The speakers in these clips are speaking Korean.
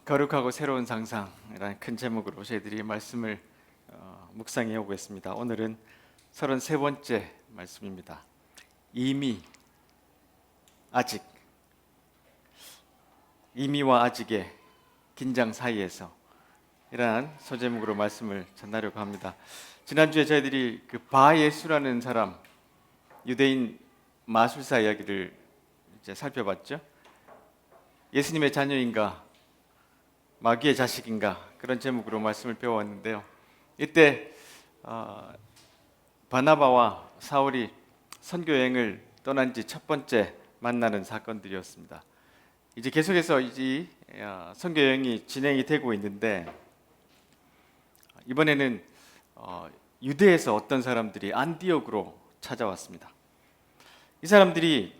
거룩하고 새로운 상상이라는 큰 제목으로 저희들이 말씀을 묵상해 오고 있습니다. 오늘은 33번째 말씀입니다. 이미, 아직. 이미와 아직의 긴장 사이에서 이러한 소제목으로 말씀을 전하려고 합니다. 지난주에 저희들이 그 바예수라는 사람, 유대인 마술사 이야기를 이제 살펴봤죠. 예수님의 자녀인가 마귀의 자식인가 그런 제목으로 말씀을 배워왔는데요. 이때 바나바와 사울이 선교여행을 떠난 지 첫 번째 만나는 사건들이었습니다. 이제 계속해서 이 선교여행이 진행이 되고 있는데 이번에는 유대에서 어떤 사람들이 안디옥으로 찾아왔습니다. 이 사람들이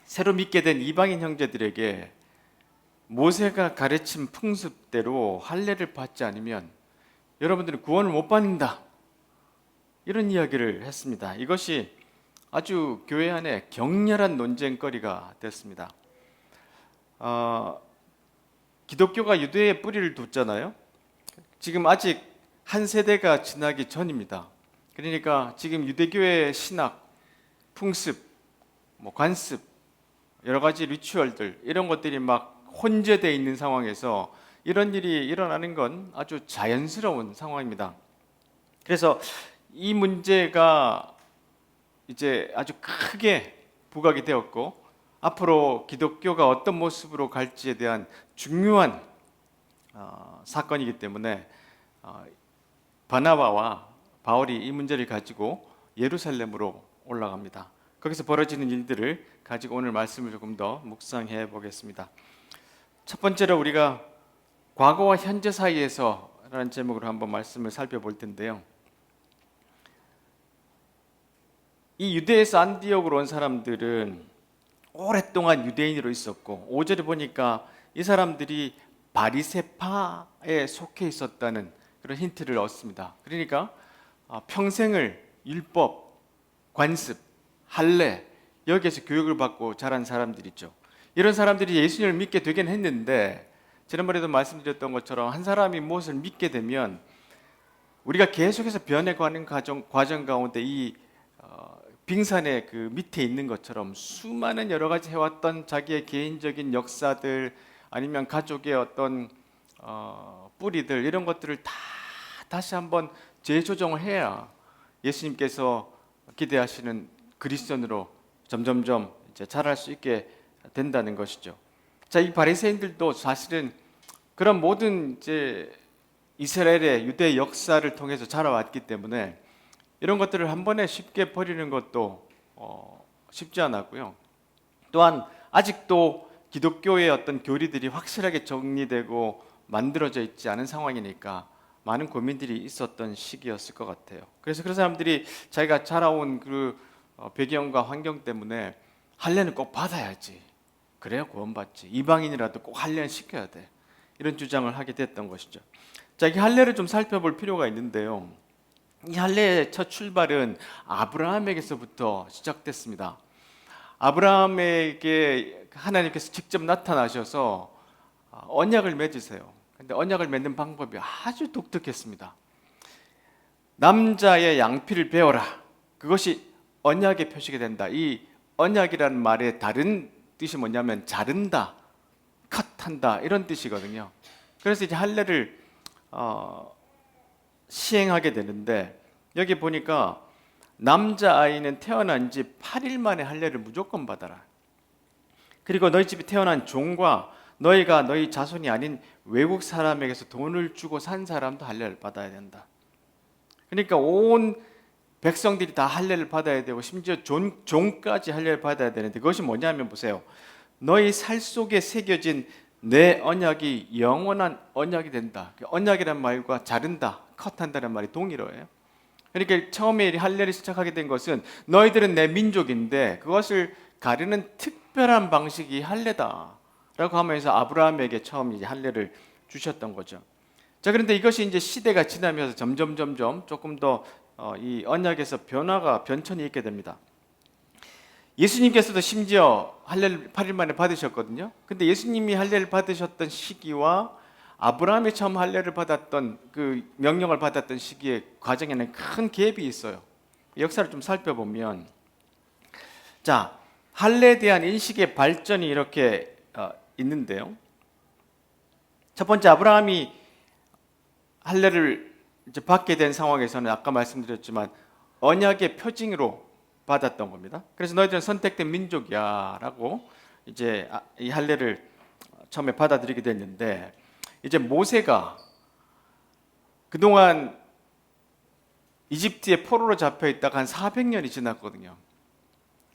새로 믿게 된 이방인 형제들에게 모세가 가르친 풍습대로 할례를 받지 않으면 여러분들은 구원을 못 받는다, 이런 이야기를 했습니다. 이것이 아주 교회 안에 격렬한 논쟁거리가 됐습니다. 기독교가 유대에 뿌리를 뒀잖아요. 지금 아직 한 세대가 지나기 전입니다. 그러니까 지금 유대교의 신학, 풍습, 관습, 여러 가지 리추얼들, 이런 것들이 막 혼재되어 있는 상황에서 이런 일이 일어나는 건 아주 자연스러운 상황입니다. 그래서 이 문제가 이제 아주 크게 부각이 되었고 앞으로 기독교가 어떤 모습으로 갈지에 대한 중요한 사건이기 때문에 바나바와 바울이 이 문제를 가지고 예루살렘으로 올라갑니다. 거기서 벌어지는 일들을 가지고 오늘 말씀을 조금 더 묵상해 보겠습니다. 첫 번째로 우리가 과거와 현재 사이에서 라는 제목으로 한번 말씀을 살펴볼 텐데요. 이 유대에서 안디옥으로 온 사람들은 오랫동안 유대인으로 있었고 5절에 보니까 이 사람들이 바리새파에 속해 있었다는 그런 힌트를 얻습니다. 그러니까 평생을 율법, 관습, 할례, 여기에서 교육을 받고 자란 사람들이죠. 이런 사람들이 예수님을 믿게 되긴 했는데 지난번에도 말씀드렸던 것처럼 한 사람이 무엇을 믿게 되면 우리가 계속해서 변해가는 과정 가운데 이 빙산의 그 밑에 있는 것처럼 수많은 여러 가지 해왔던 자기의 개인적인 역사들 아니면 가족의 어떤 뿌리들, 이런 것들을 다시 한번 재조정을 해야 예수님께서 기대하시는 그리스도인으로 점점점 이제 자랄 수 있게 된다는 것이죠. 자, 이 바리새인들도 사실은 그런 모든 이제 이스라엘의 유대 역사를 통해서 자라왔기 때문에 이런 것들을 한 번에 쉽게 버리는 것도 쉽지 않았고요. 또한 아직도 기독교의 어떤 교리들이 확실하게 정리되고 만들어져 있지 않은 상황이니까 많은 고민들이 있었던 시기였을 것 같아요. 그래서 그런 사람들이 자기가 자라온 그 배경과 환경 때문에 할례는 꼭 받아야지, 그래야 구원받지, 이방인이라도 꼭 할례는 시켜야 돼, 이런 주장을 하게 됐던 것이죠. 자, 이 할례를 좀 살펴볼 필요가 있는데요. 이 할례의 첫 출발은 아브라함에게서부터 시작됐습니다. 아브라함에게 하나님께서 직접 나타나셔서 언약을 맺으세요. 근데 언약을 맺는 방법이 아주 독특했습니다. 남자의 양피를 베어라, 그것이 언약의 표시가 된다. 이 언약이라는 말의 다른 뜻이 뭐냐면 자른다, 컷한다, 이런 뜻이거든요. 그래서 이제 할례를 시행하게 되는데 여기 보니까 남자아이는 태어난 지 8일 만에 할례를 무조건 받아라. 그리고 너희 집에 태어난 종과 너희가 너희 자손이 아닌 외국 사람에게서 돈을 주고 산 사람도 할례를 받아야 된다. 그러니까 온 백성들이 다 할례를 받아야 되고 심지어 종까지 할례를 받아야 되는데 그것이 뭐냐면 보세요. 너희 살 속에 새겨진 내 언약이 영원한 언약이 된다. 언약이란 말과 자른다, 컷한다는 말이 동일어예요. 그러니까 처음에 할례를 시작하게 된 것은 너희들은 내 민족인데 그것을 가르는 특별한 방식이 할례다 라고 하면서 아브라함에게 처음 이제 할례를 주셨던 거죠. 자, 그런데 이것이 이제 시대가 지나면서 점점 조금 더 이 언약에서 변천이 있게 됩니다. 예수님께서도 심지어 할례를 8일 만에 받으셨거든요. 근데 예수님이 할례를 받으셨던 시기와 아브라함이 처음 할례를 받았던 그 명령을 받았던 시기에 과정에는 큰 갭이 있어요. 역사를 좀 살펴보면, 자, 할례에 대한 인식의 발전이 이렇게 있는데요. 첫 번째, 아브라함이 할례를 이제 받게 된 상황에서는 아까 말씀드렸지만 언약의 표징으로 받았던 겁니다. 그래서 너희들은 선택된 민족이야라고 이제 이 할례를 처음에 받아들이게 됐는데, 이제 모세가 그동안 이집트에 포로로 잡혀 있다가 한 400년이 지났거든요.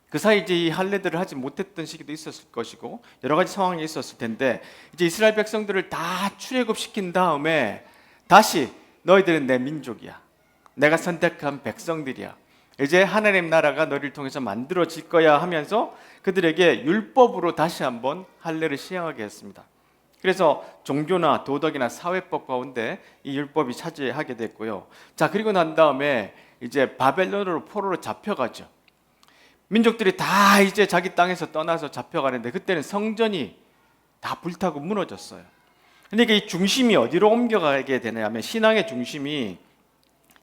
그 사이 이제 이 할례들을 하지 못했던 시기도 있었을 것이고 여러 가지 상황이 있었을 텐데, 이제 이스라엘 백성들을 다 출애굽시킨 다음에 다시 너희들은 내 민족이야, 내가 선택한 백성들이야, 이제 하나님 나라가 너희를 통해서 만들어질 거야 하면서 그들에게 율법으로 다시 한번 할례를 시행하게 했습니다. 그래서 종교나 도덕이나 사회법 가운데 이 율법이 차지하게 됐고요. 자, 그리고 난 다음에 이제 바벨론으로 포로로 잡혀가죠. 민족들이 다 이제 자기 땅에서 떠나서 잡혀가는데, 그때는 성전이 다 불타고 무너졌어요. 그러니까 이 중심이 어디로 옮겨가게 되냐면, 신앙의 중심이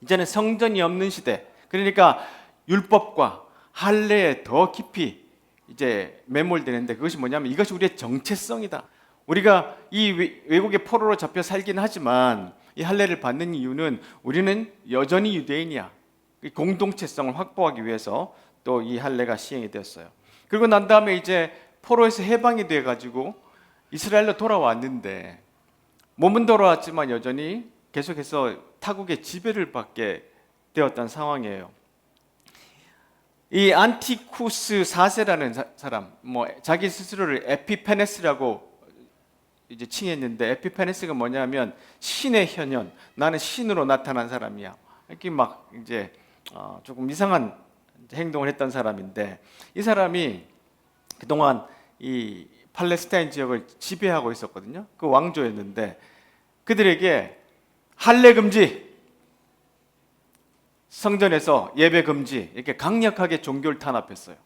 이제는 성전이 없는 시대, 그러니까 율법과 할례에 더 깊이 이제 매몰되는데, 그것이 뭐냐면 이것이 우리의 정체성이다. 우리가 이 외국의 포로로 잡혀 살긴 하지만 이 할례를 받는 이유는 우리는 여전히 유대인이야, 공동체성을 확보하기 위해서 또 이 할례가 시행이 되었어요. 그리고 난 다음에 이제 포로에서 해방이 돼 가지고 이스라엘로 돌아왔는데, 몸은 돌아왔지만 여전히 계속해서 타국의 지배를 받게 되었던 상황이에요. 이 안티쿠스 4세라는 사람, 자기 스스로를 에피페네스라고 이제 칭했는데, 에피페네스가 뭐냐면 신의 현현, 나는 신으로 나타난 사람이야, 이렇게 막 이제 조금 이상한 행동을 했던 사람인데, 이 사람이 그동안 이 팔레스타인 지역을 지배하고 있었거든요. 그 왕조였는데 그들에게 할례 금지, 성전에서 예배 금지, 이렇게 강력하게 종교를 탄압했어요.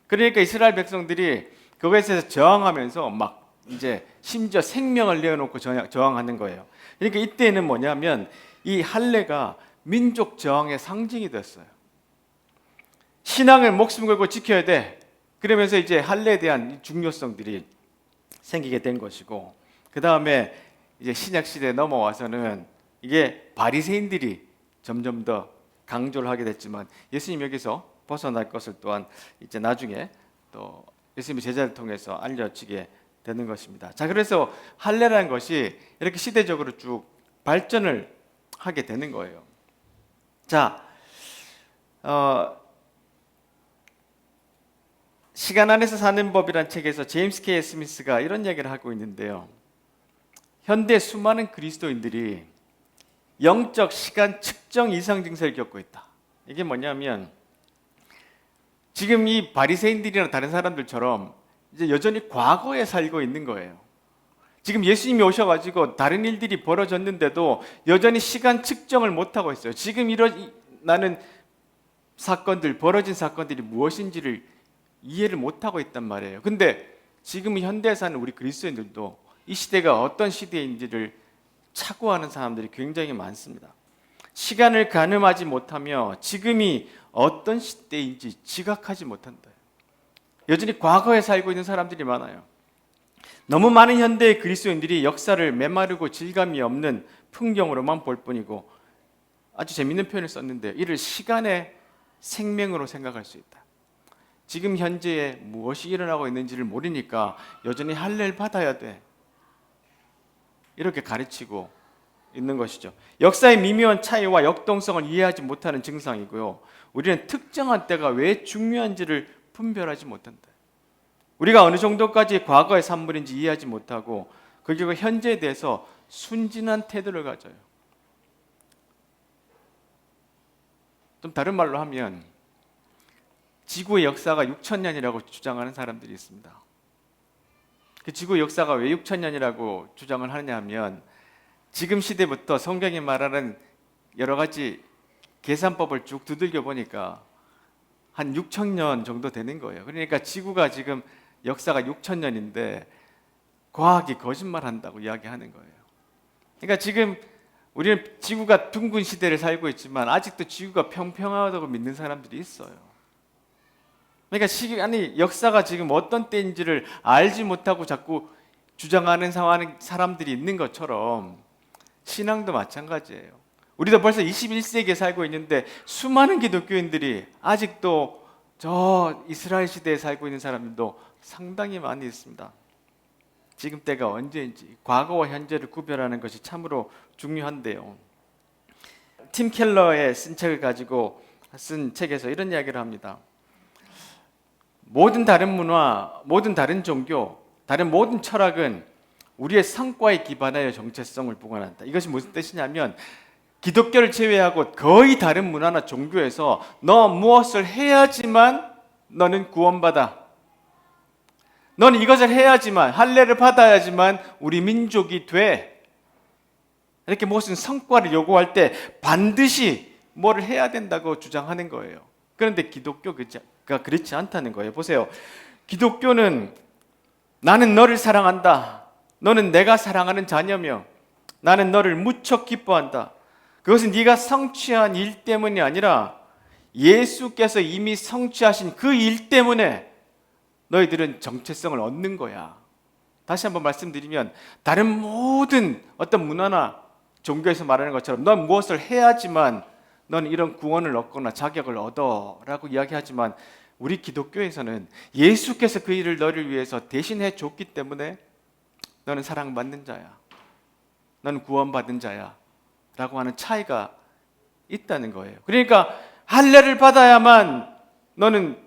그러니까 이스라엘 백성들이 그것에 저항하면서 막 이제 심지어 생명을 내어놓고 저항하는 거예요. 그러니까 이때는 뭐냐면 이 할례가 민족 저항의 상징이 됐어요. 신앙을 목숨 걸고 지켜야 돼, 그러면서 이제 할례에 대한 중요성들이 생기게 된 것이고, 그 다음에 이제 신약 시대에 넘어와서는 이게 바리새인들이 점점 더 강조를 하게 됐지만, 예수님 여기서 벗어날 것을 또한 이제 나중에 또 예수님의 제자를 통해서 알려지게 되는 것입니다. 자, 그래서 할례라는 것이 이렇게 시대적으로 쭉 발전을 하게 되는 거예요. 자, 시간 안에서 사는 법이란 책에서 제임스 K. 스미스가 이런 얘기를 하고 있는데요. 현대 수많은 그리스도인들이 영적 시간 측정 이상 증세를 겪고 있다. 이게 뭐냐면 지금 이 바리새인들이나 다른 사람들처럼 이제 여전히 과거에 살고 있는 거예요. 지금 예수님이 오셔가지고 다른 일들이 벌어졌는데도 여전히 시간 측정을 못하고 있어요. 지금 일어나는 사건들, 벌어진 사건들이 무엇인지를 이해를 못하고 있단 말이에요. 근데 지금 현대에 사는 우리 그리스도인들도 이 시대가 어떤 시대인지를 착오하는 사람들이 굉장히 많습니다. 시간을 가늠하지 못하며 지금이 어떤 시대인지 지각하지 못한다. 여전히 과거에 살고 있는 사람들이 많아요. 너무 많은 현대의 그리스도인들이 역사를 메마르고 질감이 없는 풍경으로만 볼 뿐이고, 아주 재밌는 표현을 썼는데 이를 시간의 생명으로 생각할 수 있다. 지금 현재에 무엇이 일어나고 있는지를 모르니까 여전히 할례를 받아야 돼, 이렇게 가르치고 있는 것이죠. 역사의 미묘한 차이와 역동성을 이해하지 못하는 증상이고요. 우리는 특정한 때가 왜 중요한지를 분별하지 못한다. 우리가 어느 정도까지 과거의 산물인지 이해하지 못하고 그리고 현재에 대해서 순진한 태도를 가져요. 좀 다른 말로 하면 지구의 역사가 6,000년이라고 주장하는 사람들이 있습니다. 그 지구 역사가 왜 6,000년이라고 주장을 하느냐 하면 지금 시대부터 성경이 말하는 여러 가지 계산법을 쭉 두들겨 보니까 한 6,000년 정도 되는 거예요. 그러니까 지구가 지금 역사가 6,000년인데 과학이 거짓말한다고 이야기하는 거예요. 그러니까 지금 우리는 지구가 둥근 시대를 살고 있지만 아직도 지구가 평평하다고 믿는 사람들이 있어요. 그러니까 시간이 역사가 지금 어떤 때인지를 알지 못하고 자꾸 주장하는 사람들이 있는 것처럼 신앙도 마찬가지예요. 우리도 벌써 21세기에 살고 있는데 수많은 기독교인들이 아직도 저 이스라엘 시대에 살고 있는 사람들도 상당히 많이 있습니다. 지금 때가 언제인지 과거와 현재를 구별하는 것이 참으로 중요한데요. 팀 켈러의 쓴 책을 가지고 쓴 책에서 이런 이야기를 합니다. 모든 다른 문화, 모든 다른 종교, 다른 모든 철학은 우리의 성과에 기반하여 정체성을 부과한다. 이것이 무슨 뜻이냐면 기독교를 제외하고 거의 다른 문화나 종교에서 너 무엇을 해야지만 너는 구원받아. 너는 이것을 해야지만, 할례를 받아야지만 우리 민족이 돼. 이렇게 무슨 성과를 요구할 때 반드시 뭐를 해야 된다고 주장하는 거예요. 그런데 기독교가 그렇지 않다는 거예요. 보세요. 기독교는 나는 너를 사랑한다. 너는 내가 사랑하는 자녀며 나는 너를 무척 기뻐한다. 그것은 네가 성취한 일 때문이 아니라 예수께서 이미 성취하신 그 일 때문에 너희들은 정체성을 얻는 거야. 다시 한번 말씀드리면 다른 모든 어떤 문화나 종교에서 말하는 것처럼 넌 무엇을 해야지만 넌 이런 구원을 얻거나 자격을 얻어라고 이야기하지만 우리 기독교에서는 예수께서 그 일을 너를 위해서 대신해 줬기 때문에 너는 사랑받는 자야. 너는 구원받은 자야. 라고 하는 차이가 있다는 거예요. 그러니까 할례를 받아야만 너는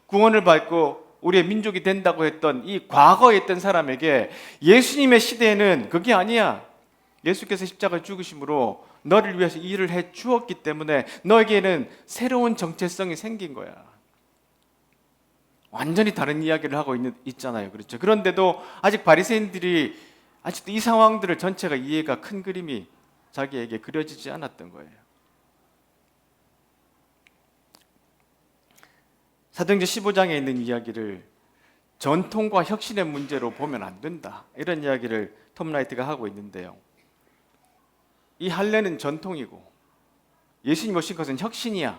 구원을 받고 우리의 민족이 된다고 했던 이 과거에 있던 사람에게 예수님의 시대에는 그게 아니야. 예수께서 십자가에 죽으심으로 너를 위해서 일을 해 주었기 때문에 너에게는 새로운 정체성이 생긴 거야. 완전히 다른 이야기를 하고 있잖아요. 그렇죠? 그런데도 아직 바리새인들이 아직도 이 상황들을 전체가 이해가 큰 그림이 자기에게 그려지지 않았던 거예요. 사도행전 15장에 있는 이야기를 전통과 혁신의 문제로 보면 안 된다. 이런 이야기를 톰 라이트가 하고 있는데요. 이 할례는 전통이고 예수님 오신 것은 혁신이야.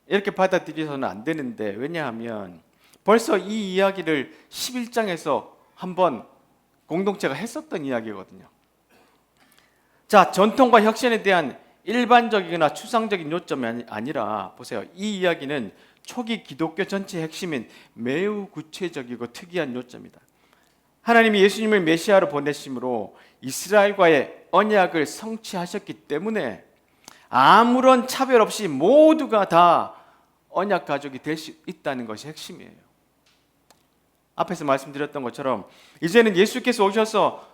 이렇게 받아들여서는 안 되는데 왜냐하면 벌써 이 이야기를 11장에서 한번 공동체가 했었던 이야기거든요. 자, 전통과 혁신에 대한 일반적이거나 추상적인 요점이 아니라 보세요. 이 이야기는 초기 기독교 전체의 핵심인 매우 구체적이고 특이한 요점이다. 하나님이 예수님을 메시아로 보내심으로 이스라엘과의 언약을 성취하셨기 때문에 아무런 차별 없이 모두가 다 언약 가족이 될 수 있다는 것이 핵심이에요. 앞에서 말씀드렸던 것처럼 이제는 예수께서 오셔서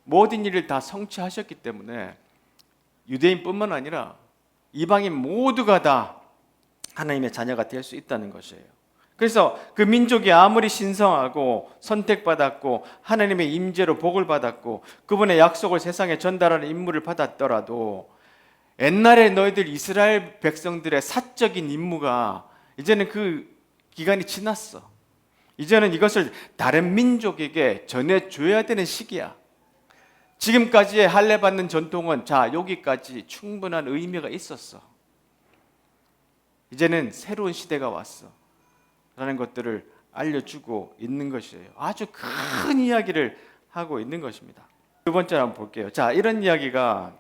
모든 일을 다 성취하셨기 때문에 유대인뿐만 아니라 이방인 모두가 다 하나님의 자녀가 될 수 있다는 것이에요. 그래서 그 민족이 아무리 신성하고 선택받았고 하나님의 임재로 복을 받았고 그분의 약속을 세상에 전달하는 임무를 받았더라도 옛날에 너희들 이스라엘 백성들의 사적인 임무가 이제는 그 기간이 지났어. 이제는 이것을 다른 민족에게 전해줘야 되는 시기야. 지금까지의 할례 받는 전통은 자 여기까지 충분한 의미가 있었어. 이제는 새로운 시대가 왔어 라는 것들을 알려주고 있는 것이에요. 아주 큰 이야기를 하고 있는 것입니다. 두 번째로 한번 볼게요. 자, 이런 이야기가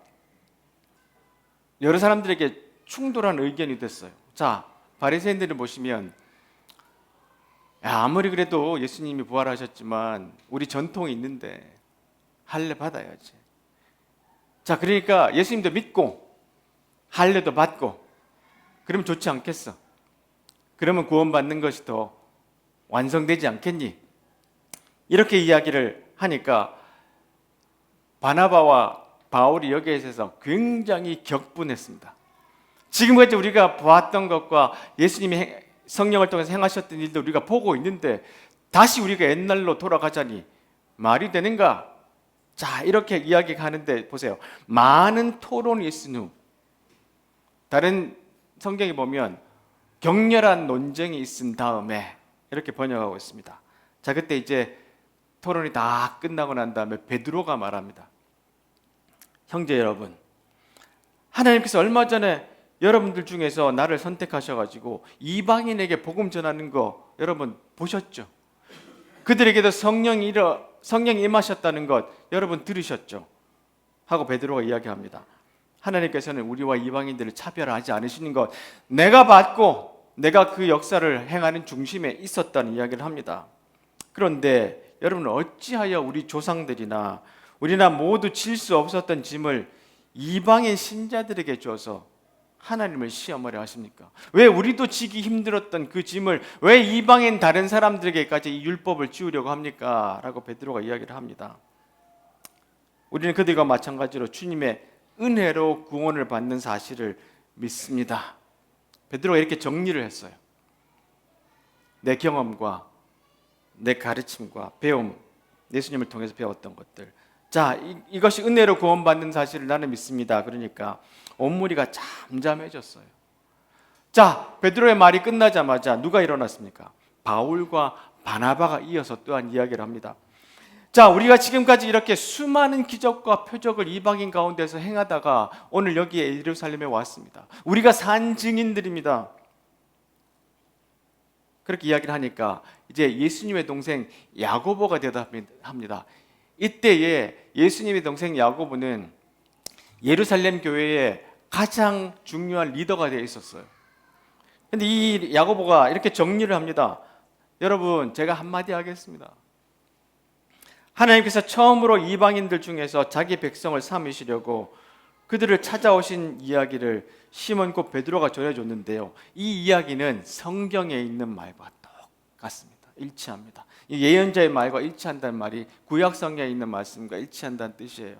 여러 사람들에게 충돌한 의견이 됐어요. 자, 바리새인들을 보시면 아무리 그래도 예수님이 부활하셨지만 우리 전통이 있는데 할례 받아야지. 자, 그러니까 예수님도 믿고 할례도 받고 그러면 좋지 않겠어? 그러면 구원받는 것이 더 완성되지 않겠니? 이렇게 이야기를 하니까 바나바와 바울이 여기에 있어서 굉장히 격분했습니다. 지금까지 우리가 보았던 것과 예수님이 성령을 통해서 행하셨던 일도 우리가 보고 있는데 다시 우리가 옛날로 돌아가자니 말이 되는가? 자, 이렇게 이야기하는데 보세요. 많은 토론이 있은 후 다른 성경에 보면 격렬한 논쟁이 있은 다음에 이렇게 번역하고 있습니다. 자, 그때 이제 토론이 다 끝나고 난 다음에 베드로가 말합니다. 형제 여러분, 하나님께서 얼마 전에 여러분들 중에서 나를 선택하셔가지고 이방인에게 복음 전하는 거 여러분 보셨죠? 그들에게도 성령이 임하셨다는 것 여러분 들으셨죠? 하고 베드로가 이야기합니다. 하나님께서는 우리와 이방인들을 차별하지 않으시는 것, 내가 받고 내가 그 역사를 행하는 중심에 있었다는 이야기를 합니다. 그런데 여러분, 어찌하여 우리 조상들이나 우리나 모두 질 수 없었던 짐을 이방인 신자들에게 줘서 하나님을 시험하려 하십니까? 왜 우리도 지기 힘들었던 그 짐을 왜 이방인 다른 사람들에게까지 이 율법을 지우려고 합니까? 라고 베드로가 이야기를 합니다. 우리는 그들과 마찬가지로 주님의 은혜로 구원을 받는 사실을 믿습니다. 베드로가 이렇게 정리를 했어요. 내 경험과 내 가르침과 배움, 예수님을 통해서 배웠던 것들, 자, 이것이 은혜로 구원받는 사실을 나는 믿습니다. 그러니까 온 무리가 잠잠해졌어요. 자, 베드로의 말이 끝나자마자 누가 일어났습니까? 바울과 바나바가 이어서 또한 이야기를 합니다. 자, 우리가 지금까지 이렇게 수많은 기적과 표적을 이방인 가운데서 행하다가 오늘 여기에 예루살렘에 왔습니다. 우리가 산 증인들입니다. 그렇게 이야기를 하니까 이제 예수님의 동생 야고보가 대답합니다. 이때에 예수님의 동생 야고보는 예루살렘 교회의 가장 중요한 리더가 되어 있었어요. 그런데 이 야고보가 이렇게 정리를 합니다. 여러분, 제가 한마디 하겠습니다. 하나님께서 처음으로 이방인들 중에서 자기 백성을 삼으시려고 그들을 찾아오신 이야기를 시몬 곧 베드로가 전해줬는데요. 이 이야기는 성경에 있는 말과 똑같습니다. 일치합니다. 이 예언자의 말과 일치한다는 말이 구약 성경에 있는 말씀과 일치한다는 뜻이에요.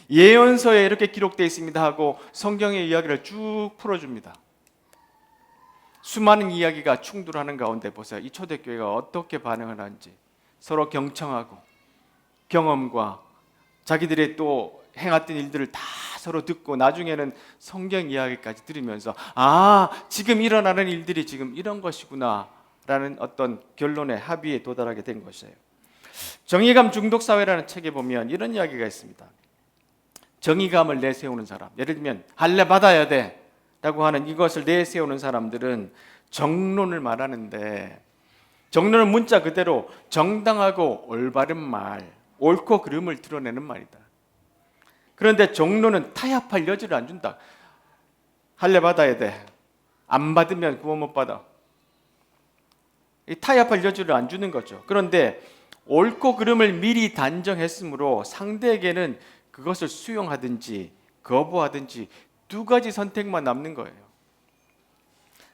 예언서에 이렇게 기록되어 있습니다 하고 성경의 이야기를 쭉 풀어줍니다. 수많은 이야기가 충돌하는 가운데 보세요. 이 초대교회가 어떻게 반응을 하는지 서로 경청하고 경험과 자기들의 또 행했던 일들을 다 서로 듣고 나중에는 성경 이야기까지 들으면서 지금 일어나는 일들이 지금 이런 것이구나 라는 어떤 결론의 합의에 도달하게 된 것이에요. 정의감 중독사회라는 책에 보면 이런 이야기가 있습니다. 정의감을 내세우는 사람, 예를 들면 할례 받아야 돼 라고 하는 이것을 내세우는 사람들은 정론을 말하는데, 정론은 문자 그대로 정당하고 올바른 말, 옳고 그름을 드러내는 말이다. 그런데 정론은 타협할 여지를 안 준다. 할례 받아야 돼. 안 받으면 구원 못 받아. 타협할 여지를 안 주는 거죠. 그런데 옳고 그름을 미리 단정했으므로 상대에게는 그것을 수용하든지 거부하든지 두 가지 선택만 남는 거예요.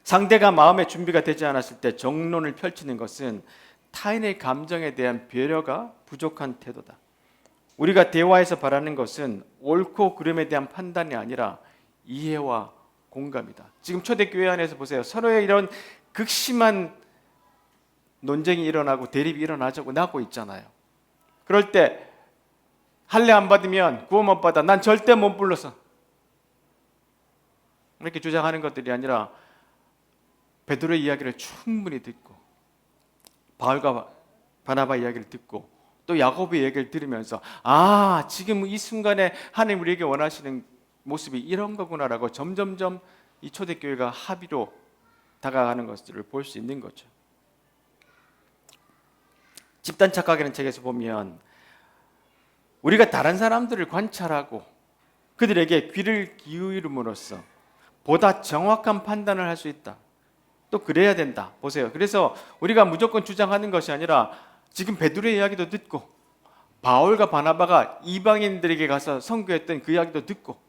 상대가 마음의 준비가 되지 않았을 때 정론을 펼치는 것은 타인의 감정에 대한 배려가 부족한 태도다. 우리가 대화에서 바라는 것은 옳고 그름에 대한 판단이 아니라 이해와 공감이다. 지금 초대교회 안에서 보세요. 서로의 이런 극심한 논쟁이 일어나고 대립이 일어나고 나고 있잖아요. 그럴 때 할례 안 받으면 구원 못 받아. 난 절대 못 불러서. 이렇게 주장하는 것들이 아니라 베드로의 이야기를 충분히 듣고 바울과 바나바 이야기를 듣고 또 야고보의 얘기를 들으면서 지금 이 순간에 하나님 우리에게 원하시는 모습이 이런 거구나라고 점점점 이 초대교회가 합의로 다가가는 것들을 볼 수 있는 거죠. 집단 착각이라는 책에서 보면 우리가 다른 사람들을 관찰하고 그들에게 귀를 기울임으로써 보다 정확한 판단을 할 수 있다. 또 그래야 된다. 보세요. 그래서 우리가 무조건 주장하는 것이 아니라 지금 베드로의 이야기도 듣고 바울과 바나바가 이방인들에게 가서 선교했던 그 이야기도 듣고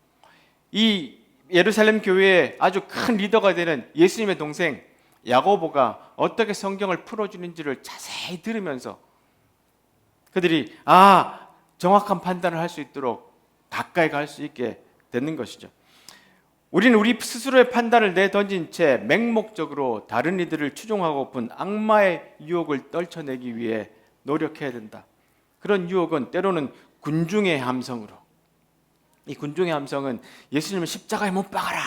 이 예루살렘 교회의 아주 큰 리더가 되는 예수님의 동생 야고보가 어떻게 성경을 풀어주는지를 자세히 들으면서 그들이 정확한 판단을 할 수 있도록 가까이 갈 수 있게 되는 것이죠. 우리는 우리 스스로의 판단을 내던진 채 맹목적으로 다른 이들을 추종하고픈 악마의 유혹을 떨쳐내기 위해 노력해야 된다. 그런 유혹은 때로는 군중의 함성으로, 이 군중의 함성은 예수님을 십자가에 못 박아라,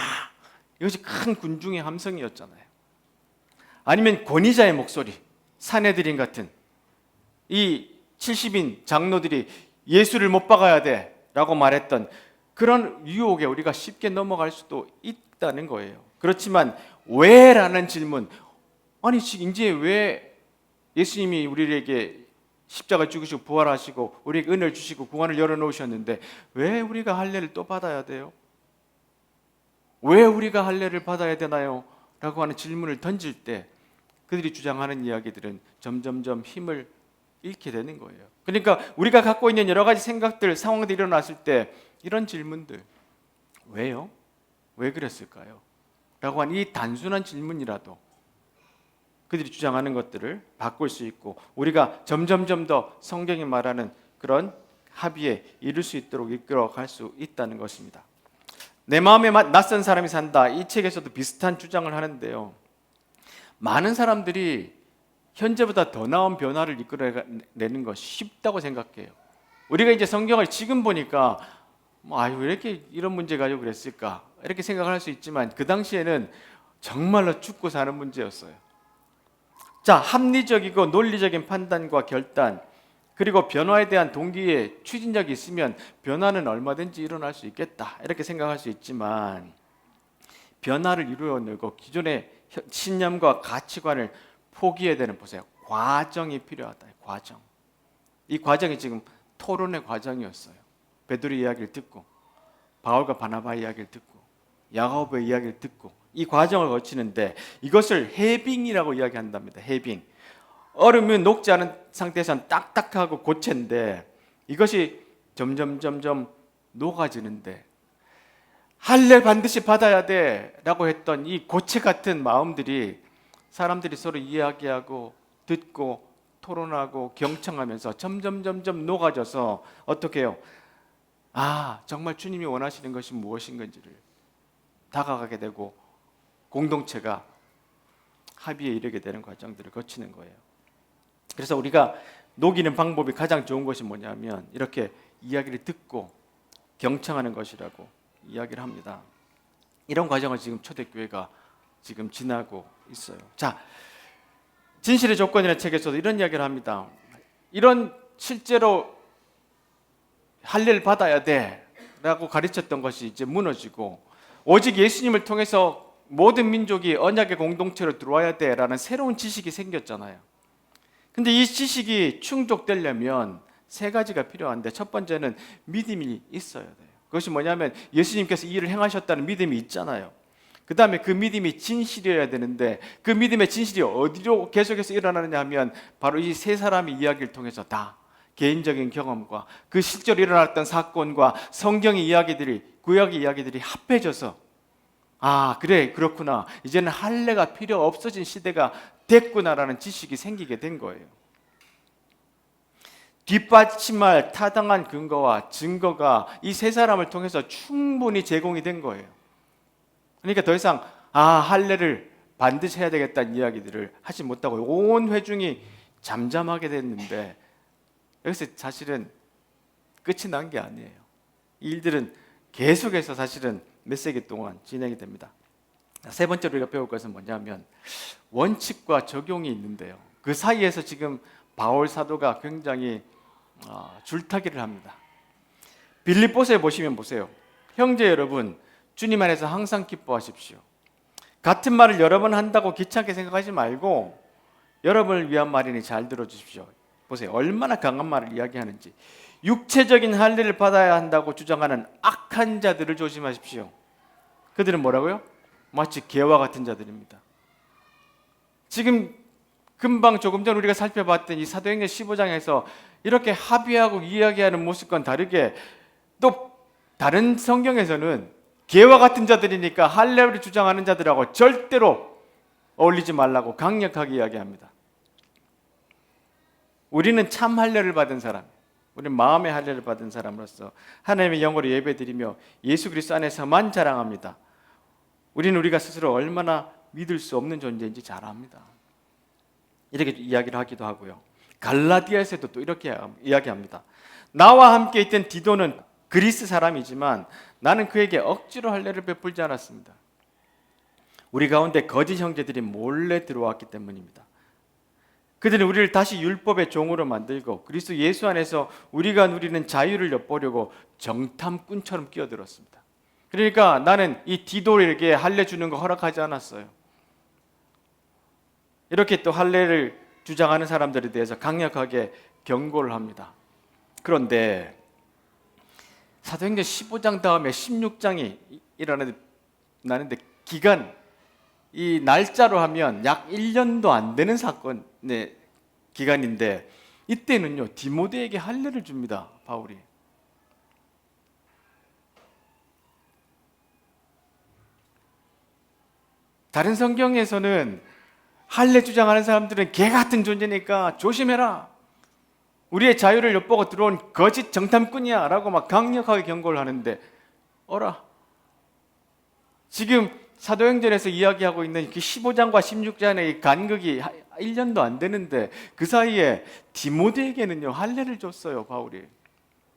이것이 큰 군중의 함성이었잖아요. 아니면 권위자의 목소리, 사내들인 같은 이 70인 장로들이 예수를 못 박아야 돼 라고 말했던 그런 유혹에 우리가 쉽게 넘어갈 수도 있다는 거예요. 그렇지만 왜라는 질문, 아니 이제 왜 예수님이 우리에게 십자가 죽으시고 부활하시고 우리에게 은혜를 주시고 구원을 열어놓으셨는데 왜 우리가 할례를 또 받아야 돼요? 왜 우리가 할례를 받아야 되나요? 라고 하는 질문을 던질 때 그들이 주장하는 이야기들은 점점점 힘을 잃게 되는 거예요. 그러니까 우리가 갖고 있는 여러 가지 생각들, 상황들이 일어났을 때 이런 질문들, 왜요? 왜 그랬을까요? 라고 하는 이 단순한 질문이라도 그들이 주장하는 것들을 바꿀 수 있고 우리가 점점점 더 성경이 말하는 그런 합의에 이룰 수 있도록 이끌어갈 수 있다는 것입니다. 내 마음에 낯선 사람이 산다. 이 책에서도 비슷한 주장을 하는데요. 많은 사람들이 현재보다 더 나은 변화를 이끌어내는 것이 쉽다고 생각해요. 우리가 이제 성경을 지금 보니까 왜 이렇게 이런 문제 가지고 그랬을까 이렇게 생각을 할 수 있지만 그 당시에는 정말로 죽고 사는 문제였어요. 자, 합리적이고 논리적인 판단과 결단 그리고 변화에 대한 동기에 추진력이 있으면 변화는 얼마든지 일어날 수 있겠다 이렇게 생각할 수 있지만 변화를 이루어내고 기존의 신념과 가치관을 포기해야 되는, 보세요, 과정이 필요하다. 과정. 이 과정이 지금 토론의 과정이었어요. 베드로 이야기를 듣고 바울과 바나바 이야기를 듣고 야고보의 이야기를 듣고 이 과정을 거치는데 이것을 해빙이라고 이야기한답니다. 해빙. 얼음이 녹지 않은 상태에서는 딱딱하고 고체인데 이것이 점점 녹아지는데 할례 반드시 받아야 돼 라고 했던 이 고체 같은 마음들이 사람들이 서로 이야기하고 듣고 토론하고 경청하면서 점점 녹아져서 어떻게 해요? 정말 주님이 원하시는 것이 무엇인 건지를 다가가게 되고 공동체가 합의에 이르게 되는 과정들을 거치는 거예요. 그래서 우리가 녹이는 방법이 가장 좋은 것이 뭐냐면 이렇게 이야기를 듣고 경청하는 것이라고 이야기를 합니다. 이런 과정을 지금 초대교회가 지금 지나고 있어요. 자, 진실의 조건이라는 책에서도 이런 이야기를 합니다. 이런 실제로 할례를 받아야 돼 라고 가르쳤던 것이 이제 무너지고 오직 예수님을 통해서 모든 민족이 언약의 공동체로 들어와야 돼 라는 새로운 지식이 생겼잖아요. 근데 이 지식이 충족되려면 세 가지가 필요한데 첫 번째는 믿음이 있어야 돼요. 그것이 뭐냐면 예수님께서 이 일을 행하셨다는 믿음이 있잖아요. 그 다음에 그 믿음이 진실이어야 되는데 그 믿음의 진실이 어디로 계속해서 일어나느냐 하면 바로 이 세 사람의 이야기를 통해서 다 개인적인 경험과 그 실제로 일어났던 사건과 성경의 이야기들이, 구약의 이야기들이 합해져서 그래 그렇구나, 이제는 할례가 필요 없어진 시대가 됐구나라는 지식이 생기게 된 거예요. 뒷받침할 타당한 근거와 증거가 이 세 사람을 통해서 충분히 제공이 된 거예요. 그러니까 더 이상 할례를 반드시 해야 되겠다는 이야기들을 하지 못하고 온 회중이 잠잠하게 됐는데 여기서 사실은 끝이 난 게 아니에요. 이 일들은 계속해서 사실은 몇 세기 동안 진행이 됩니다. 세 번째로 우리가 배울 것은 뭐냐면 원칙과 적용이 있는데요. 그 사이에서 지금 바울 사도가 굉장히 줄타기를 합니다. 빌립보서에 보시면 보세요. 형제 여러분, 주님 안에서 항상 기뻐하십시오. 같은 말을 여러 번 한다고 귀찮게 생각하지 말고 여러분을 위한 말이니 잘 들어주십시오. 보세요. 얼마나 강한 말을 이야기하는지. 육체적인 할례를 받아야 한다고 주장하는 악한 자들을 조심하십시오. 그들은 뭐라고요? 마치 개와 같은 자들입니다. 지금 금방 조금 전 우리가 살펴봤던 이 사도행전 15장에서 이렇게 합의하고 이야기하는 모습과는 다르게 또 다른 성경에서는 개와 같은 자들이니까 할례를 주장하는 자들하고 절대로 어울리지 말라고 강력하게 이야기합니다. 우리는 참 할례를 받은 사람, 우리는 마음의 할례를 받은 사람으로서 하나님의 영으로 예배드리며 예수 그리스도 안에서만 자랑합니다. 우리는 우리가 스스로 얼마나 믿을 수 없는 존재인지 잘 압니다. 이렇게 이야기를 하기도 하고요. 갈라디아에서도 또 이렇게 이야기합니다. 나와 함께 있던 디도는 그리스 사람이지만 나는 그에게 억지로 할례를 베풀지 않았습니다. 우리 가운데 거짓 형제들이 몰래 들어왔기 때문입니다. 그들은 우리를 다시 율법의 종으로 만들고 그리스도 예수 안에서 우리가 누리는 자유를 엿보려고 정탐꾼처럼 끼어들었습니다. 그러니까 나는 이 디도에게 할례 주는 거 허락하지 않았어요. 이렇게 또 할례를 주장하는 사람들에 대해서 강력하게 경고를 합니다. 그런데 사도행전 15장 다음에 16장이 일어나는데 기간, 이 날짜로 하면 약 1년도 안 되는 사건의 기간인데 이때는요 디모데에게 할례를 줍니다. 바울이. 다른 성경에서는 할례 주장하는 사람들은 개 같은 존재니까 조심해라, 우리의 자유를 엿보고 들어온 거짓 정탐꾼이야 라고 막 강력하게 경고를 하는데 어라, 지금 사도행전에서 이야기하고 있는 그 15장과 16장의 간극이 1년도 안 되는데 그 사이에 디모데에게는요 할례를 줬어요, 바울이.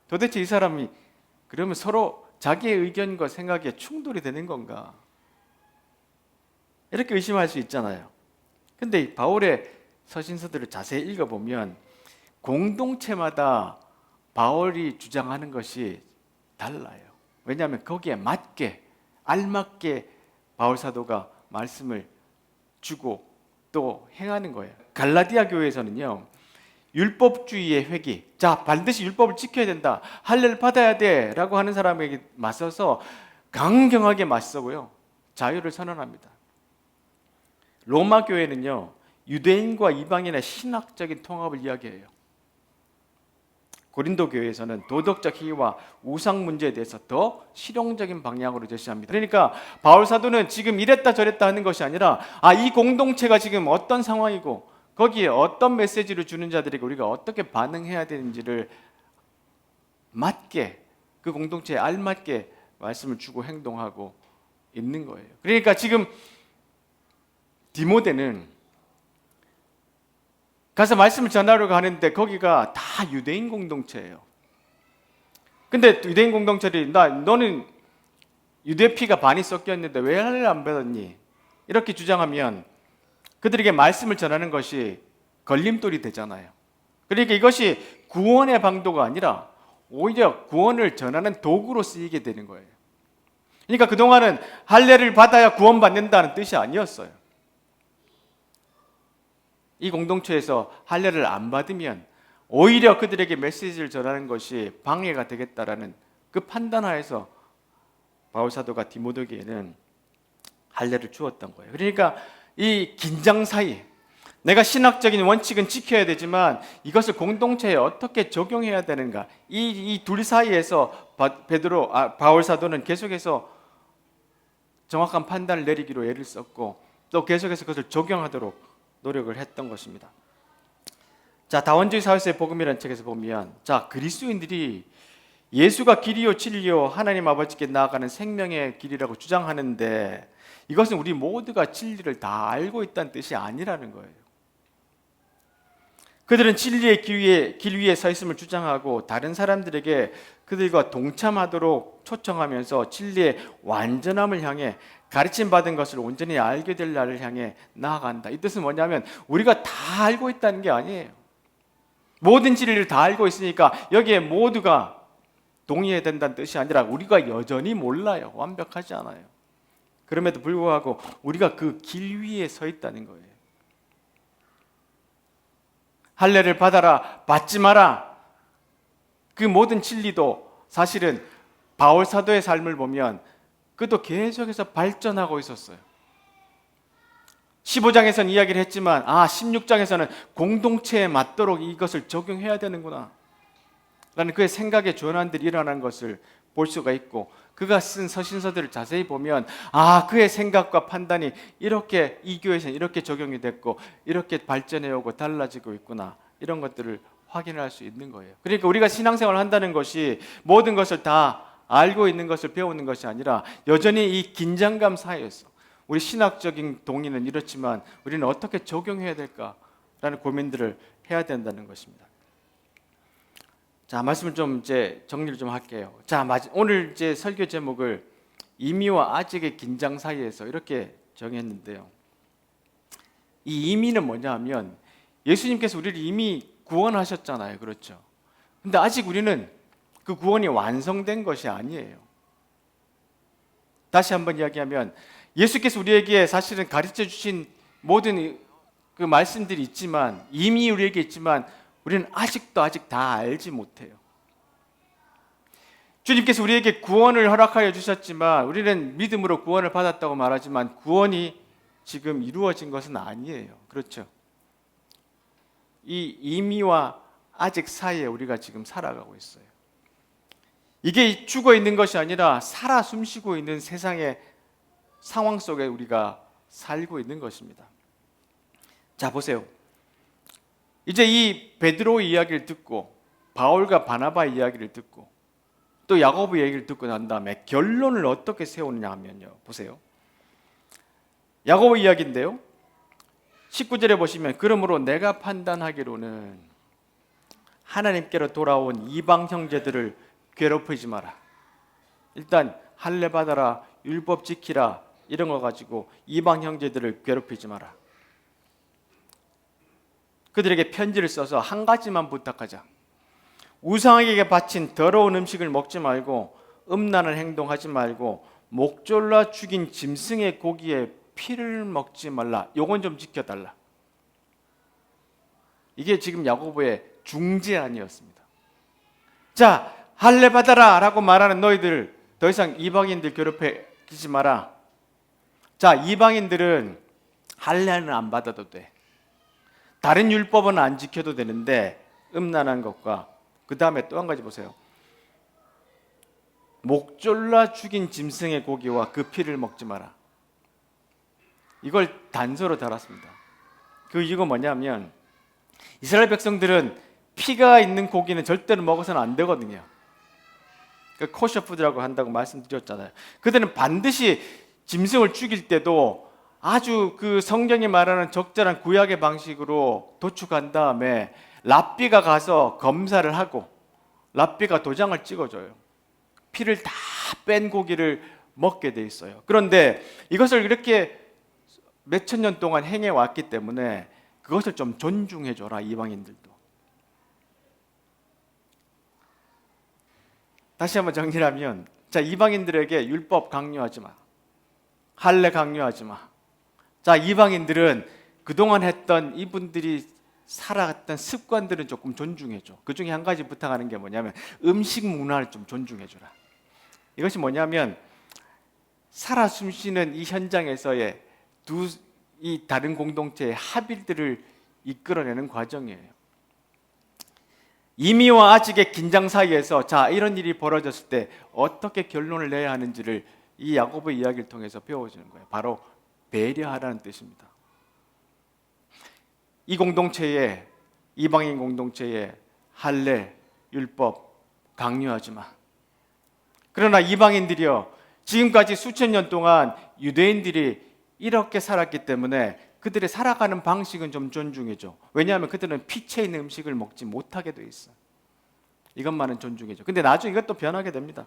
도대체 이 사람이 그러면 서로 자기의 의견과 생각에 충돌이 되는 건가? 이렇게 의심할 수 있잖아요. 근데 바울의 서신서들을 자세히 읽어보면 공동체마다 바울이 주장하는 것이 달라요. 왜냐하면 거기에 맞게, 알맞게 바울 사도가 말씀을 주고 또 행하는 거예요. 갈라디아 교회에서는요 율법주의의 회귀, 자 반드시 율법을 지켜야 된다, 할례를 받아야 돼 라고 하는 사람에게 맞서서 강경하게 맞서고요 자유를 선언합니다. 로마 교회는요 유대인과 이방인의 신학적인 통합을 이야기해요. 고린도 교회에서는 도덕적 희위와 우상 문제에 대해서 더 실용적인 방향으로 제시합니다. 그러니까 바울 사도는 지금 이랬다 저랬다 하는 것이 아니라 이 공동체가 지금 어떤 상황이고 거기에 어떤 메시지를 주는 자들에게 우리가 어떻게 반응해야 되는지를 맞게, 그 공동체에 알맞게 말씀을 주고 행동하고 있는 거예요. 그러니까 지금 디모데는 가서 말씀을 전하려고 하는데 거기가 다 유대인 공동체예요. 근데 유대인 공동체들이 너는 유대 피가 반이 섞였는데 왜 할례를 안 받았니? 이렇게 주장하면 그들에게 말씀을 전하는 것이 걸림돌이 되잖아요. 그러니까 이것이 구원의 방도가 아니라 오히려 구원을 전하는 도구로 쓰이게 되는 거예요. 그러니까 그동안은 할례를 받아야 구원받는다는 뜻이 아니었어요. 이 공동체에서 할례를 안 받으면 오히려 그들에게 메시지를 전하는 것이 방해가 되겠다라는 그 판단하에서 바울 사도가 디모데에게는 할례를 주었던 거예요. 그러니까 이 긴장 사이, 내가 신학적인 원칙은 지켜야 되지만 이것을 공동체에 어떻게 적용해야 되는가, 이 둘 사이에서 바울 사도는 계속해서 정확한 판단을 내리기로 애를 썼고 또 계속해서 그것을 적용하도록 노력을 했던 것입니다. 자, 다원주의 사회의 복음이라는 책에서 보면 그리스도인들이 예수가 길이요 진리요 하나님 아버지께 나아가는 생명의 길이라고 주장하는데 이것은 우리 모두가 진리를 다 알고 있다는 뜻이 아니라는 거예요. 그들은 진리의 길 위에 서 있음을 주장하고 다른 사람들에게 그들과 동참하도록 초청하면서 진리의 완전함을 향해 가르침 받은 것을 온전히 알게 될 날을 향해 나아간다. 이 뜻은 뭐냐면 우리가 다 알고 있다는 게 아니에요. 모든 진리를 다 알고 있으니까 여기에 모두가 동의해야 된다는 뜻이 아니라 우리가 여전히 몰라요. 완벽하지 않아요. 그럼에도 불구하고 우리가 그 길 위에 서 있다는 거예요. 할례를 받아라, 받지 마라. 그 모든 진리도 사실은 바울 사도의 삶을 보면 그도 계속해서 발전하고 있었어요. 15장에서는 이야기를 했지만 16장에서는 공동체에 맞도록 이것을 적용해야 되는구나 라는 그의 생각의 전환들이 일어난 것을 볼 수가 있고 그가 쓴 서신서들을 자세히 보면 그의 생각과 판단이 이렇게 이 교회에서는 이렇게 적용이 됐고 이렇게 발전해오고 달라지고 있구나, 이런 것들을 확인할 수 있는 거예요. 그러니까 우리가 신앙생활을 한다는 것이 모든 것을 다 알고 있는 것을 배우는 것이 아니라 여전히 이 긴장감 사이에서 우리 신학적인 동의는 이렇지만 우리는 어떻게 적용해야 될까라는 고민들을 해야 된다는 것입니다. 자, 말씀을 좀 이제 정리를 좀 할게요. 자, 오늘 이제 설교 제목을 이미와 아직의 긴장 사이에서 이렇게 정했는데요. 이 이미는 뭐냐 하면 예수님께서 우리를 이미 구원하셨잖아요. 그렇죠? 근데 아직 우리는 그 구원이 완성된 것이 아니에요. 다시 한번 이야기하면 예수께서 우리에게 사실은 가르쳐 주신 모든 그 말씀들이 있지만, 이미 우리에게 있지만 우리는 아직 다 알지 못해요. 주님께서 우리에게 구원을 허락하여 주셨지만, 우리는 믿음으로 구원을 받았다고 말하지만 구원이 지금 이루어진 것은 아니에요. 그렇죠? 이 이미와 아직 사이에 우리가 지금 살아가고 있어요. 이게 죽어 있는 것이 아니라 살아 숨쉬고 있는 세상의 상황 속에 우리가 살고 있는 것입니다. 자, 보세요. 이제 이 베드로 이야기를 듣고, 바울과 바나바 이야기를 듣고, 또 야고보 얘기를 듣고 난 다음에 결론을 어떻게 세우느냐 하면요, 보세요. 야고보 이야기인데요, 19절에 보시면, 그러므로 내가 판단하기로는 하나님께로 돌아온 이방 형제들을 괴롭히지 마라. 일단 할례 받아라, 율법 지키라, 이런 거 가지고 이방 형제들을 괴롭히지 마라. 그들에게 편지를 써서 한 가지만 부탁하자. 우상에게 바친 더러운 음식을 먹지 말고, 음란한 행동하지 말고, 목졸라 죽인 짐승의 고기에 피를 먹지 말라. 요건 좀 지켜달라. 이게 지금 야고보의 중재안이었습니다. 자, 할례 받아라 라고 말하는 너희들, 더 이상 이방인들 괴롭히지 마라. 자, 이방인들은 할례는 안 받아도 돼. 다른 율법은 안 지켜도 되는데, 음란한 것과 그 다음에 또 한 가지 보세요. 목졸라 죽인 짐승의 고기와 그 피를 먹지 마라. 이걸 단서로 달았습니다. 그 이유가 뭐냐면, 이스라엘 백성들은 피가 있는 고기는 절대로 먹어서는 안 되거든요. 그 코셔푸드라고 한다고 말씀드렸잖아요. 그들은 반드시 짐승을 죽일 때도 아주 그 성경이 말하는 적절한 구약의 방식으로 도축한 다음에 랍비가 가서 검사를 하고, 랍비가 도장을 찍어줘요. 피를 다 뺀 고기를 먹게 돼 있어요. 그런데 이것을 이렇게 몇천 년 동안 행해 왔기 때문에 그것을 좀 존중해 줘라, 이방인들도. 다시 한번 정리하면, 자, 이방인들에게 율법 강요하지 마, 할례 강요하지 마. 자, 이방인들은 그동안 했던 이분들이 살아갔던 습관들은 조금 존중해 줘. 그 중에 한 가지 부탁하는 게 뭐냐면, 음식 문화를 좀 존중해 주라. 이것이 뭐냐면, 살아 숨쉬는 이 현장에서의 이 다른 공동체의 합의들을 이끌어내는 과정이에요. 이미와 아직의 긴장 사이에서, 자, 이런 일이 벌어졌을 때 어떻게 결론을 내야 하는지를 이 야고보 이야기를 통해서 배워주는 거예요. 바로 배려하라는 뜻입니다. 이 공동체에, 이방인 공동체에 할례, 율법 강요하지 마. 그러나 이방인들이요, 지금까지 수천 년 동안 유대인들이 이렇게 살았기 때문에 그들의 살아가는 방식은 좀 존중해줘. 왜냐하면 그들은 피체 있는 음식을 먹지 못하게 돼 있어. 이것만은 존중해줘. 근데 나중에 이것도 변하게 됩니다.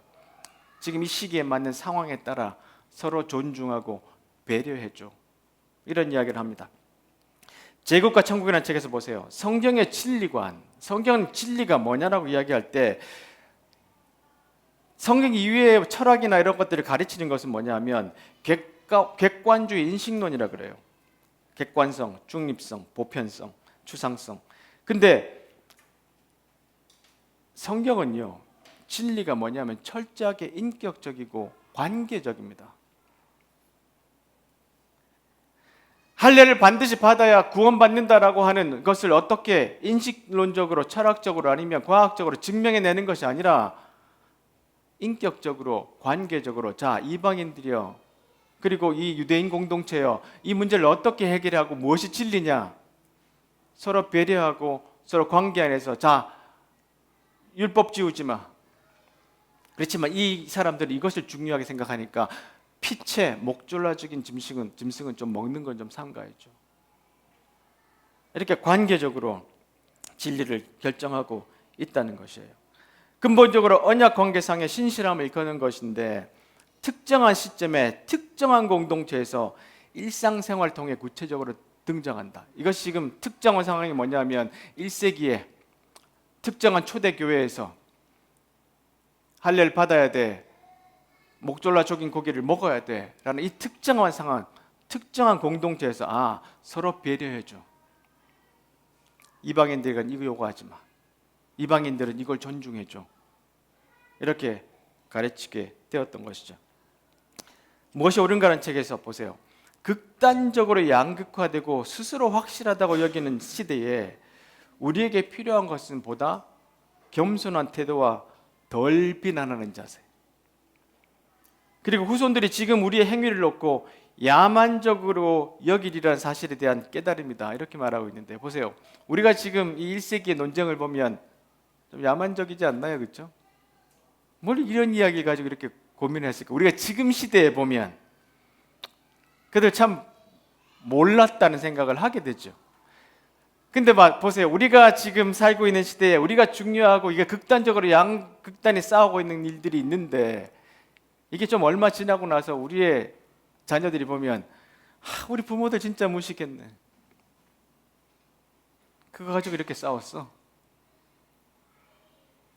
지금 이 시기에 맞는 상황에 따라 서로 존중하고 배려해줘. 이런 이야기를 합니다. 제국과 천국이라는 책에서 보세요. 성경의 진리관, 성경은 진리가 뭐냐라고 이야기할 때, 성경 이외의 철학이나 이런 것들을 가르치는 것은 뭐냐면 객관주의 인식론이라 그래요. 객관성, 중립성, 보편성, 추상성. 근데 성경은요, 진리가 뭐냐면 철저하게 인격적이고 관계적입니다. 할례를 반드시 받아야 구원받는다라고 하는 것을 어떻게 인식론적으로, 철학적으로 아니면 과학적으로 증명해내는 것이 아니라 인격적으로, 관계적으로, 자, 이방인들이요, 그리고 이 유대인 공동체요, 이 문제를 어떻게 해결하고 무엇이 진리냐, 서로 배려하고 서로 관계 안에서, 자, 율법 지우지 마. 그렇지만 이 사람들이 이것을 중요하게 생각하니까 피체, 목졸라 죽인 짐승은 좀 먹는 건 좀 삼가해줘. 이렇게 관계적으로 진리를 결정하고 있다는 것이에요. 근본적으로 언약 관계상의 신실함을 이끄는 것인데, 특정한 시점에 특정한 공동체에서 일상생활을 통해 구체적으로 등장한다. 이것이 지금 특정한 상황이 뭐냐면 1세기에 특정한 초대교회에서 할례를 받아야 돼, 목졸라 죽인 고기를 먹어야 돼 라는 이 특정한 상황, 특정한 공동체에서 서로 배려해줘. 이방인들은 이거 요구하지 마, 이방인들은 이걸 존중해줘, 이렇게 가르치게 되었던 것이죠. 무엇이 옳은가라는 책에서 보세요. 극단적으로 양극화되고 스스로 확실하다고 여기는 시대에 우리에게 필요한 것은 보다 겸손한 태도와 덜 비난하는 자세, 그리고 후손들이 지금 우리의 행위를 놓고 야만적으로 여기리라는 사실에 대한 깨달음이다, 이렇게 말하고 있는데, 보세요. 우리가 지금 이 1세기의 논쟁을 보면 좀 야만적이지 않나요? 그렇죠? 뭘 이런 이야기 가지고 이렇게 고민했을까? 우리가 지금 시대에 보면 그들 참 몰랐다는 생각을 하게 되죠. 근데 보세요. 우리가 지금 살고 있는 시대에 우리가 중요하고 이게 극단적으로 양극단이 싸우고 있는 일들이 있는데, 이게 좀 얼마 지나고 나서 우리의 자녀들이 보면 우리 부모들 진짜 무식했네, 그거 가지고 이렇게 싸웠어,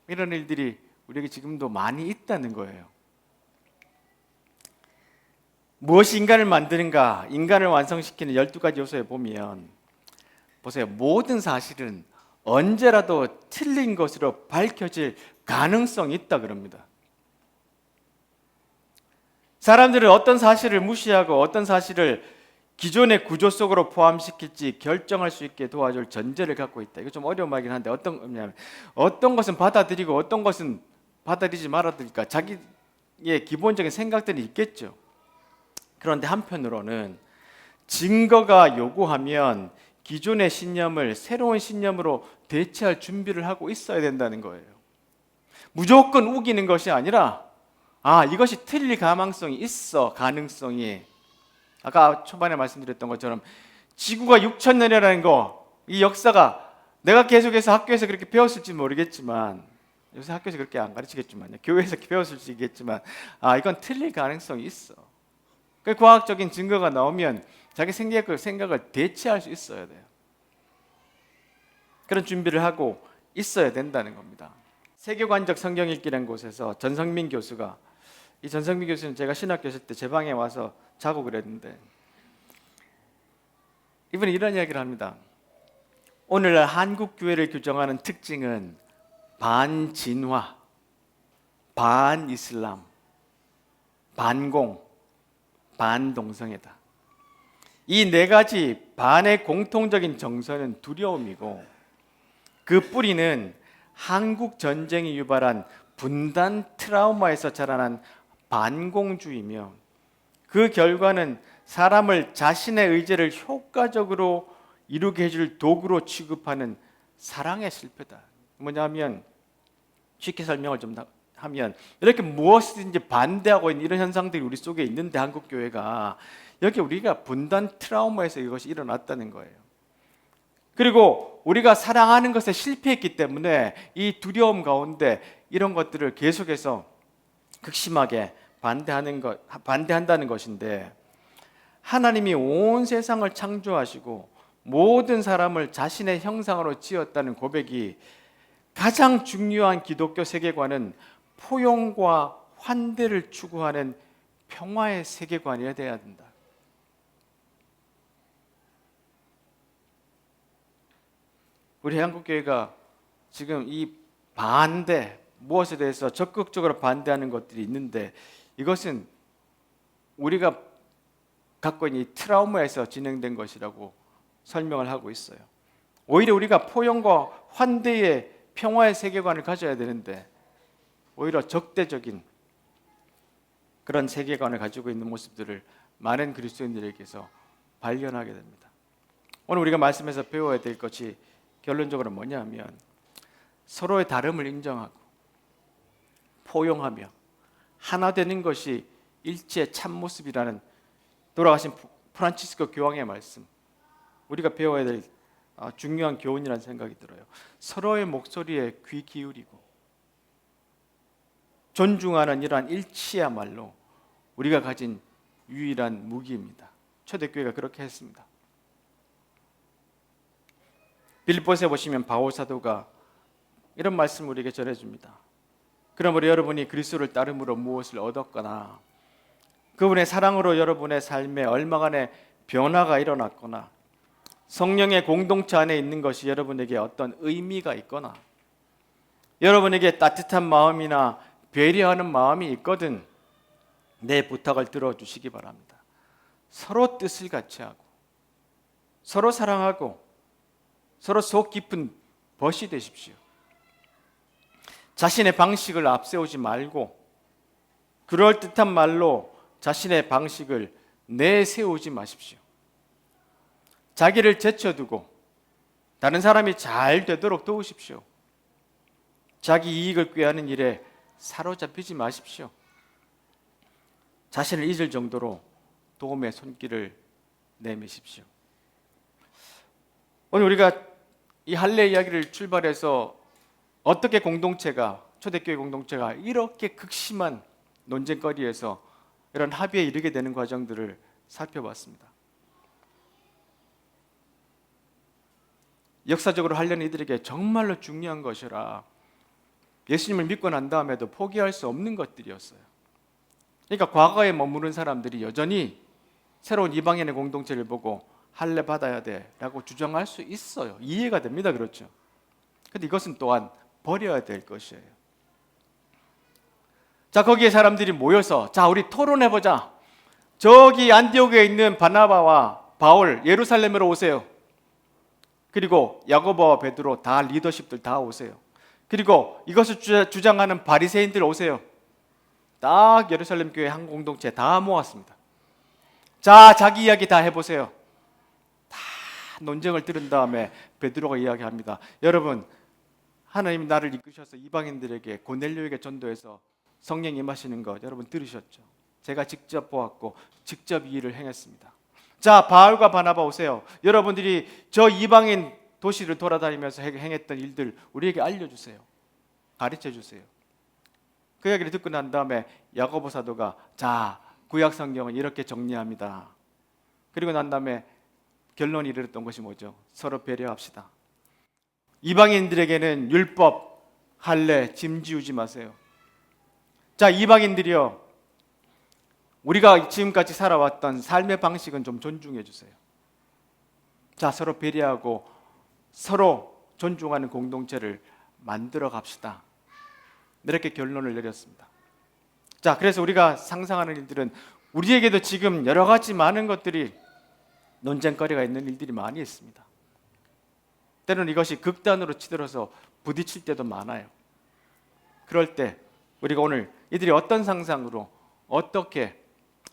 이런 일들이 우리에게 지금도 많이 있다는 거예요. 무엇이 인간을 만드는가, 인간을 완성시키는 12가지 요소에 보면, 보세요. 모든 사실은 언제라도 틀린 것으로 밝혀질 가능성이 있다 그럽니다. 사람들은 어떤 사실을 무시하고 어떤 사실을 기존의 구조 속으로 포함시킬지 결정할 수 있게 도와줄 전제를 갖고 있다. 이거 좀 어려운 말이긴 한데, 어떤 것은 받아들이고 어떤 것은 받아들이지 말아들니까 자기의 기본적인 생각들이 있겠죠. 그런데 한편으로는 증거가 요구하면 기존의 신념을 새로운 신념으로 대체할 준비를 하고 있어야 된다는 거예요. 무조건 우기는 것이 아니라 이것이 틀릴 가능성이 있어. 가능성이, 아까 초반에 말씀드렸던 것처럼 지구가 6,000년이라는 거, 이 역사가 내가 계속해서 학교에서 그렇게 배웠을지 모르겠지만, 요새 학교에서 그렇게 안 가르치겠지만요, 교회에서 배웠을 수 있겠지만 이건 틀릴 가능성이 있어. 그 과학적인 증거가 나오면 자기 생각을 대체할 수 있어야 돼요. 그런 준비를 하고 있어야 된다는 겁니다. 세계관적 성경 읽기라는 곳에서 전성민 교수가, 이 전성민 교수는 제가 신학교 있을 때 제 방에 와서 자고 그랬는데, 이분이 이런 이야기를 합니다. 오늘날 한국 교회를 규정하는 특징은 반진화, 반이슬람, 반공, 반동성애다. 이 네 가지 반의 공통적인 정서는 두려움이고, 그 뿌리는 한국 전쟁이 유발한 분단 트라우마에서 자라난 반공주의며, 그 결과는 사람을 자신의 의지를 효과적으로 이루게 해줄 도구로 취급하는 사랑의 실패다. 뭐냐면, 쉽게 설명을 좀 하면, 이렇게 무엇이든지 반대하고 있는 이런 현상들이 우리 속에 있는데, 한국 교회가 여기 우리가 분단 트라우마에서 이것이 일어났다는 거예요. 그리고 우리가 사랑하는 것에 실패했기 때문에 이 두려움 가운데 이런 것들을 계속해서 극심하게 반대한다는 것인데, 하나님이 온 세상을 창조하시고 모든 사람을 자신의 형상으로 지었다는 고백이 가장 중요한 기독교 세계관은 포용과 환대를 추구하는 평화의 세계관이어야 된다. 우리 한국교회가 지금 이 반대, 무엇에 대해서 적극적으로 반대하는 것들이 있는데, 이것은 우리가 갖고 있는 이 트라우마에서 진행된 것이라고 설명을 하고 있어요. 오히려 우리가 포용과 환대의 평화의 세계관을 가져야 되는데, 오히려 적대적인 그런 세계관을 가지고 있는 모습들을 많은 그리스도인들에게서 발견하게 됩니다. 오늘 우리가 말씀에서 배워야 될 것이 결론적으로 뭐냐면, 서로의 다름을 인정하고 포용하며 하나 되는 것이 일체의 참모습이라는 돌아가신 프란치스코 교황의 말씀, 우리가 배워야 될 중요한 교훈이라는 생각이 들어요. 서로의 목소리에 귀 기울이고 존중하는 이러한 일치야말로 우리가 가진 유일한 무기입니다. 초대교회가 그렇게 했습니다. 빌립보서에 보시면 바울 사도가 이런 말씀을 우리에게 전해줍니다. 그러므로 여러분이 그리스도를 따름으로 무엇을 얻었거나 그분의 사랑으로 여러분의 삶에 얼마간의 변화가 일어났거나 성령의 공동체 안에 있는 것이 여러분에게 어떤 의미가 있거나 여러분에게 따뜻한 마음이나 배려하는 마음이 있거든 내 부탁을 들어주시기 바랍니다. 서로 뜻을 같이 하고 서로 사랑하고 서로 속 깊은 벗이 되십시오. 자신의 방식을 앞세우지 말고 그럴듯한 말로 자신의 방식을 내세우지 마십시오. 자기를 제쳐두고 다른 사람이 잘 되도록 도우십시오. 자기 이익을 꾀하는 일에 사로잡히지 마십시오. 자신을 잊을 정도로 도움의 손길을 내미십시오. 오늘 우리가 이 할례 이야기를 출발해서 어떻게 공동체가 초대교회 공동체가 이렇게 극심한 논쟁거리에서 이런 합의에 이르게 되는 과정들을 살펴봤습니다. 역사적으로 할례는 이들에게 정말로 중요한 것이라 예수님을 믿고 난 다음에도 포기할 수 없는 것들이었어요. 그러니까 과거에 머무른 사람들이 여전히 새로운 이방인의 공동체를 보고 할례 받아야 돼라고 주장할 수 있어요. 이해가 됩니다. 그렇죠? 그런데 이것은 또한 버려야 될 것이에요. 자, 거기에 사람들이 모여서 자, 우리 토론해보자. 저기 안디옥에 있는 바나바와 바울 예루살렘으로 오세요. 그리고 야고보와 베드로 다 리더십들 다 오세요. 그리고 이것을 주장하는 바리새인들 오세요. 딱 예루살렘 교회 한 공동체 다 모았습니다. 자, 자기 이야기 다 해보세요. 다 논쟁을 들은 다음에 베드로가 이야기합니다. 여러분, 하나님이 나를 이끄셔서 이방인들에게 고넬료에게 전도해서 성령 임하시는 것 여러분 들으셨죠? 제가 직접 보았고 직접 이 일을 행했습니다. 자, 바울과 바나바 오세요. 여러분들이 저 이방인 도시를 돌아다니면서 행했던 일들 우리에게 알려주세요. 가르쳐주세요. 그 이야기를 듣고 난 다음에 야고보 사도가 자, 구약 성경은 이렇게 정리합니다. 그리고 난 다음에 결론이 이르렀던 것이 뭐죠? 서로 배려합시다. 이방인들에게는 율법, 할례, 짐 지우지 마세요. 자, 이방인들이요, 우리가 지금까지 살아왔던 삶의 방식은 좀 존중해 주세요. 자, 서로 배려하고 서로 존중하는 공동체를 만들어 갑시다. 이렇게 결론을 내렸습니다. 자, 그래서 우리가 상상하는 일들은 우리에게도 지금 여러 가지 많은 것들이 논쟁거리가 있는 일들이 많이 있습니다. 때로는 이것이 극단으로 치들어서 부딪힐 때도 많아요. 그럴 때 우리가 오늘 이들이 어떤 상상으로 어떻게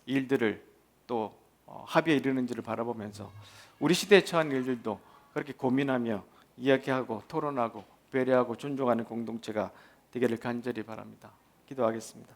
일들을 또 합의에 이르는지를 바라보면서 우리 시대에 처한 일들도 그렇게 고민하며 이야기하고 토론하고 배려하고 존중하는 공동체가 되기를 간절히 바랍니다. 기도하겠습니다.